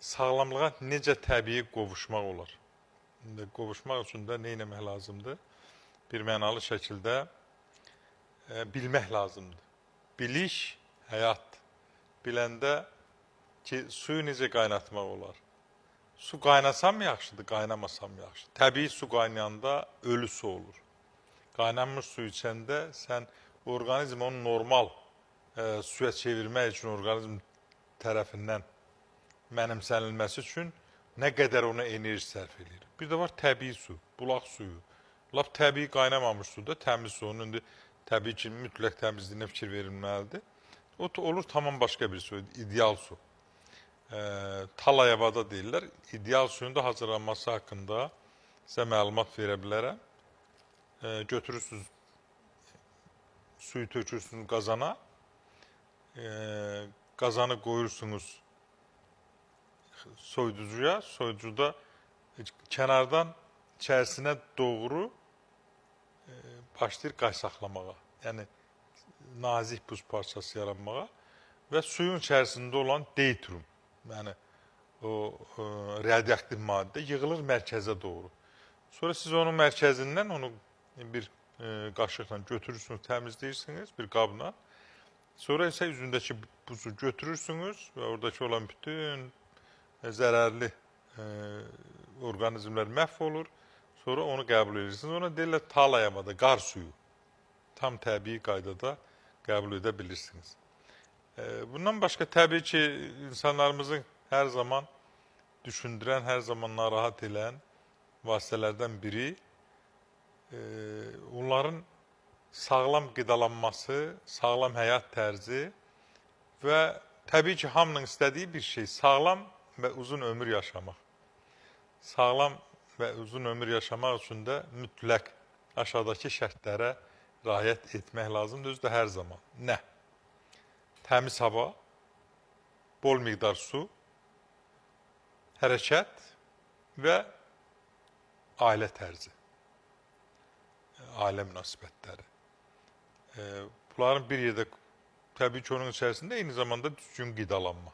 sağlamlığa necə təbii qovuşmaq olar? İndi qovuşmaq üçün də nə etmək lazımdır? Bir mənalı şəkildə bilmək lazımdır. Biliş həyat. Biləndə ki, suyu necə qaynatmaq olar? Su qaynasam mı yaxşıdır, qaynamasam mı yaxşıdır? Təbii su qaynayanda ölü su olur. Qaynanmış su içəndə sən orqanizm onu normal suya çevirmək üçün orqanizm tərəfindən mənimsənilməsi üçün nə qədər ona enerji sərf edir. Bir də var təbii su, bulaq suyu. Lap təbii qaynamamış suda təmiz su. Onun indi təbii ki, mütləq təmizliyinə fikir verilməlidir. O olur tamam başqa bir su, ideal su. Talayavada deyirlər. İdeal suyun da hazırlanması haqqında sizə məlumat verə bilərəm. Götürürsünüz, suyu tökürsünüz qazana, qazanı qoyursunuz soyuducuya, soyuducuda kənardan içərisinə doğru başlayır qaysaqlamağa. Yəni, nazik buz parçası yaranmağa və suyun içərisində olan deytrum, yəni o radioaktiv maddə yığılır mərkəzə doğru. Sonra siz onun mərkəzindən onu bir qaşıqla götürürsünüz, təmizləyirsiniz bir qabla. Sonra isə üzündəki buzu götürürsünüz və oradakı olan bütün zərərli orqanizmlər məhv olur. Sonra onu qəbul edirsiniz. Ona deyirlər talayamada, qar suyu. Tam təbii qaydada qəbul edə bilirsiniz. Bundan başqa təbii ki, insanlarımızın hər zaman düşündürən, hər zaman narahat edən vasitələrdən biri onların sağlam qidalanması, sağlam həyat tərzi və təbii ki, hamının istədiyi bir şey sağlam və uzun ömür yaşamaq. Sağlam və uzun ömür yaşamaq üçün də mütləq aşağıdakı şərtlərə riayət etmək lazımdır, özü də hər zaman. Nə? Təmiz hava, bol miqdar su, hərəkət və ailə tərzi, ailə münasibətləri. Bunların bir yerdə, təbii ki, onun içərisində eyni zamanda düzgün qidalanma.